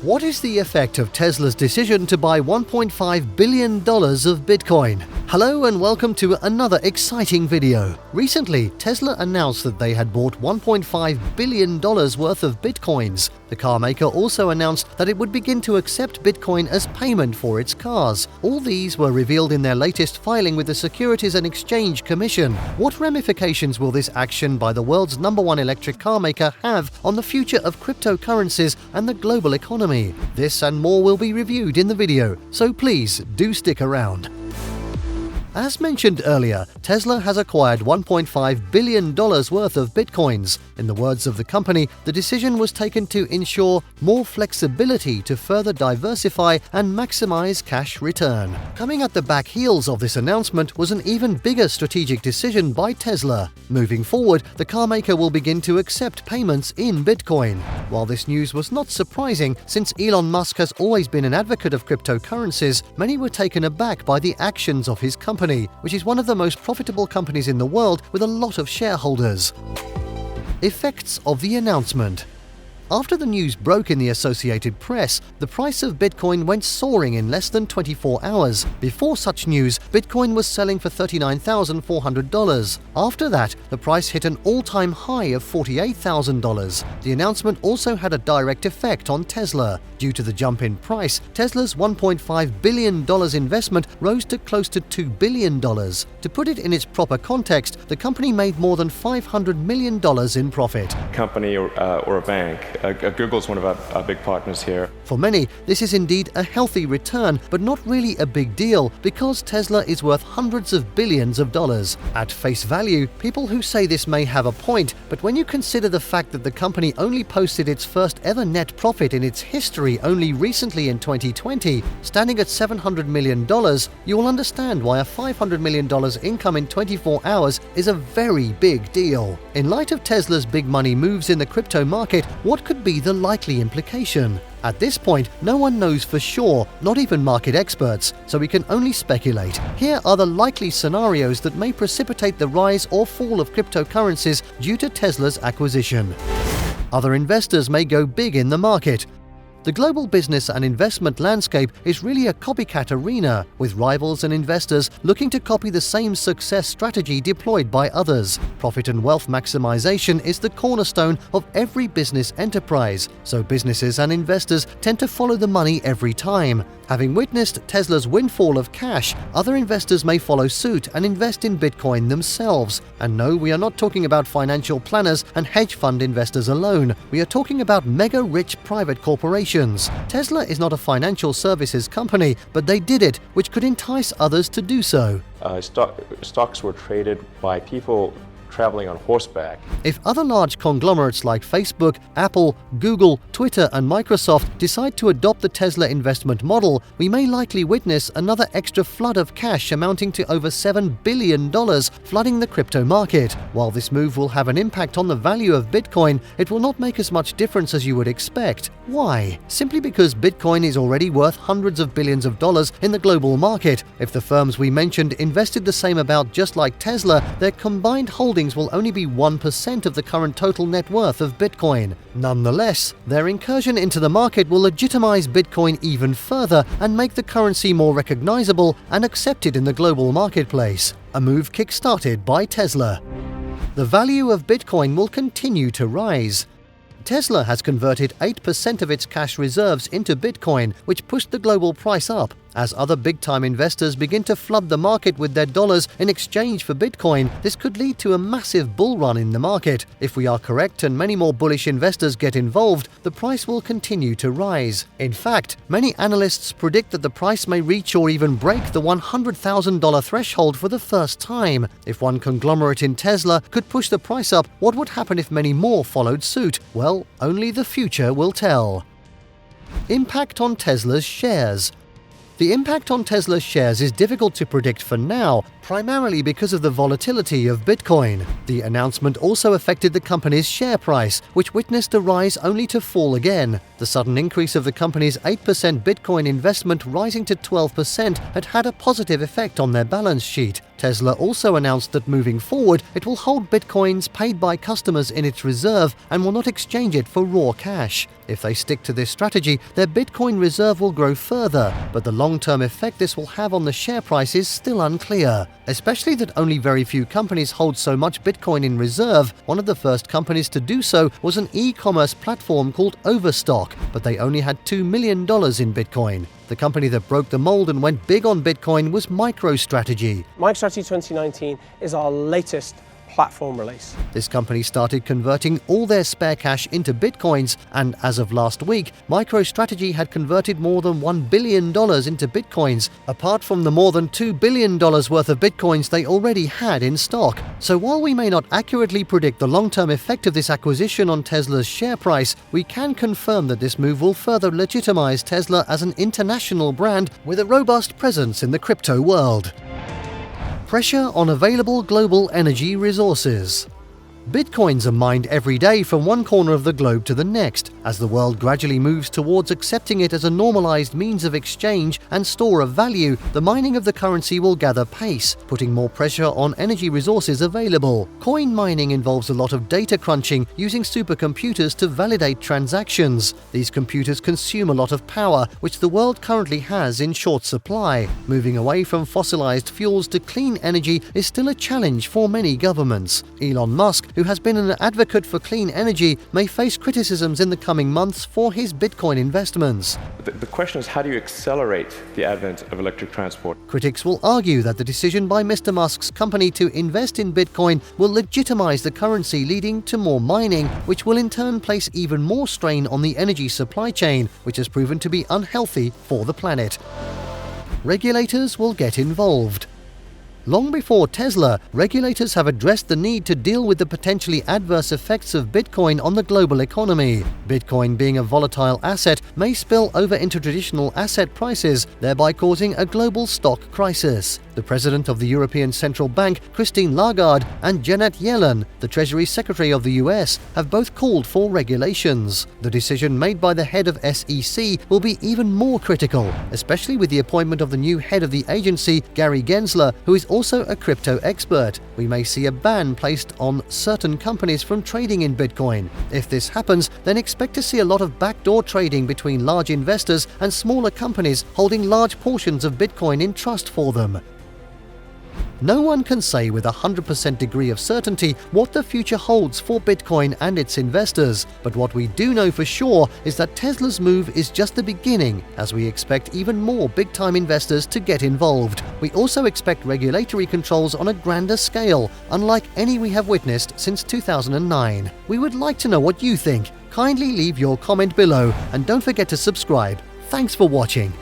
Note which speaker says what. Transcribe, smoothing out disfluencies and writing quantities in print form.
Speaker 1: What is the effect of Tesla's decision to buy $1.5 billion of Bitcoin? Hello and welcome to another exciting video. Recently, Tesla announced that they had bought $1.5 billion worth of Bitcoins. The carmaker also announced that it would begin to accept Bitcoin as payment for its cars. All these were revealed in their latest filing with the Securities and Exchange Commission. What ramifications will this action by the world's #1 electric carmaker have on the future of cryptocurrencies and the global economy? This and more will be reviewed in the video, so please do stick around. As mentioned earlier, Tesla has acquired $1.5 billion worth of Bitcoins. In the words of the company, the decision was taken to ensure more flexibility to further diversify and maximize cash return. Coming at the back heels of this announcement was an even bigger strategic decision by Tesla. Moving forward, the carmaker will begin to accept payments in Bitcoin. While this news was not surprising, since Elon Musk has always been an advocate of cryptocurrencies, many were taken aback by the actions of his company, which is one of the most profitable companies in the world with a lot of shareholders. Effects of the announcement. After the news broke in the Associated Press, the price of Bitcoin went soaring in less than 24 hours. Before such news, Bitcoin was selling for $39,400. After that, the price hit an all-time high of $48,000. The announcement also had a direct effect on Tesla. Due to the jump in price, Tesla's $1.5 billion investment rose to close to $2 billion. To put it in its proper context, the company made more than $500 million in profit.
Speaker 2: Company or a bank. Google's one of our big partners here.
Speaker 1: For many, this is indeed a healthy return, but not really a big deal because Tesla is worth hundreds of billions of dollars. At face value, people who say this may have a point, but when you consider the fact that the company only posted its first ever net profit in its history only recently in 2020, standing at $700 million, you will understand why a $500 million income in 24 hours is a very big deal. In light of Tesla's big money moves in the crypto market, what could be the likely implication? At this point, no one knows for sure, not even market experts, so we can only speculate. Here are the likely scenarios that may precipitate the rise or fall of cryptocurrencies due to Tesla's acquisition. Other investors may go big in the market. The global business and investment landscape is really a copycat arena, with rivals and investors looking to copy the same success strategy deployed by others. Profit and wealth maximization is the cornerstone of every business enterprise, so businesses and investors tend to follow the money every time. Having witnessed Tesla's windfall of cash, other investors may follow suit and invest in Bitcoin themselves. And no, we are not talking about financial planners and hedge fund investors alone. We are talking about mega-rich private corporations. Tesla is not a financial services company, but they did it, which could entice others to do so.
Speaker 2: Stocks were traded by people traveling on horseback.
Speaker 1: If other large conglomerates like Facebook, Apple, Google, Twitter, and Microsoft decide to adopt the Tesla investment model, we may likely witness another extra flood of cash amounting to over $7 billion flooding the crypto market. While this move will have an impact on the value of Bitcoin, it will not make as much difference as you would expect. Why? Simply because Bitcoin is already worth hundreds of billions of dollars in the global market. If the firms we mentioned invested the same amount just like Tesla, their combined holdings will only be 1% of the current total net worth of Bitcoin. Nonetheless, their incursion into the market will legitimize Bitcoin even further and make the currency more recognizable and accepted in the global marketplace. A move kick-started by Tesla. The value of Bitcoin will continue to rise. Tesla has converted 8% of its cash reserves into Bitcoin, which pushed the global price up. As other big-time investors begin to flood the market with their dollars in exchange for Bitcoin, this could lead to a massive bull run in the market. If we are correct and many more bullish investors get involved, the price will continue to rise. In fact, many analysts predict that the price may reach or even break the $100,000 threshold for the first time. If one conglomerate in Tesla could push the price up, what would happen if many more followed suit? Well, only the future will tell. Impact on Tesla's shares. The impact on Tesla's shares is difficult to predict for now, primarily because of the volatility of Bitcoin. The announcement also affected the company's share price, which witnessed a rise only to fall again. The sudden increase of the company's 8% Bitcoin investment rising to 12% had a positive effect on their balance sheet. Tesla also announced that moving forward, it will hold bitcoins paid by customers in its reserve and will not exchange it for raw cash. If they stick to this strategy, their Bitcoin reserve will grow further, but the long-term effect this will have on the share price is still unclear. Especially that only very few companies hold so much Bitcoin in reserve. One of the first companies to do so was an e-commerce platform called Overstock, but they only had $2 million in Bitcoin. The company that broke the mold and went big on Bitcoin was MicroStrategy.
Speaker 3: MicroStrategy 2019 is our latest platform release.
Speaker 1: This company started converting all their spare cash into bitcoins, and as of last week, MicroStrategy had converted more than $1 billion into bitcoins, apart from the more than $2 billion worth of bitcoins they already had in stock. So while we may not accurately predict the long-term effect of this acquisition on Tesla's share price, we can confirm that this move will further legitimize Tesla as an international brand with a robust presence in the crypto world. Pressure on available global energy resources. Bitcoins are mined every day from one corner of the globe to the next. As the world gradually moves towards accepting it as a normalized means of exchange and store of value, the mining of the currency will gather pace, putting more pressure on energy resources available. Coin mining involves a lot of data crunching using supercomputers to validate transactions. These computers consume a lot of power, which the world currently has in short supply. Moving away from fossilized fuels to clean energy is still a challenge for many governments. Elon Musk, who has been an advocate for clean energy, may face criticisms in the coming months for his Bitcoin investments.
Speaker 2: The question is, how do you accelerate the advent of electric transport?
Speaker 1: Critics will argue that the decision by Mr. Musk's company to invest in Bitcoin will legitimize the currency, leading to more mining, which will in turn place even more strain on the energy supply chain, which has proven to be unhealthy for the planet. Regulators will get involved. Long before Tesla, regulators have addressed the need to deal with the potentially adverse effects of Bitcoin on the global economy. Bitcoin, being a volatile asset, may spill over into traditional asset prices, thereby causing a global stock crisis. The president of the European Central Bank, Christine Lagarde, and Janet Yellen, the Treasury Secretary of the US, have both called for regulations. The decision made by the head of SEC will be even more critical, especially with the appointment of the new head of the agency, Gary Gensler, who is also a crypto expert. We may see a ban placed on certain companies from trading in Bitcoin. If this happens, then expect to see a lot of backdoor trading between large investors and smaller companies holding large portions of Bitcoin in trust for them. No one can say with a 100% degree of certainty what the future holds for Bitcoin and its investors, but what we do know for sure is that Tesla's move is just the beginning, as we expect even more big-time investors to get involved. We also expect regulatory controls on a grander scale, unlike any we have witnessed since 2009. We would like to know what you think. Kindly leave your comment below and don't forget to subscribe. Thanks for watching.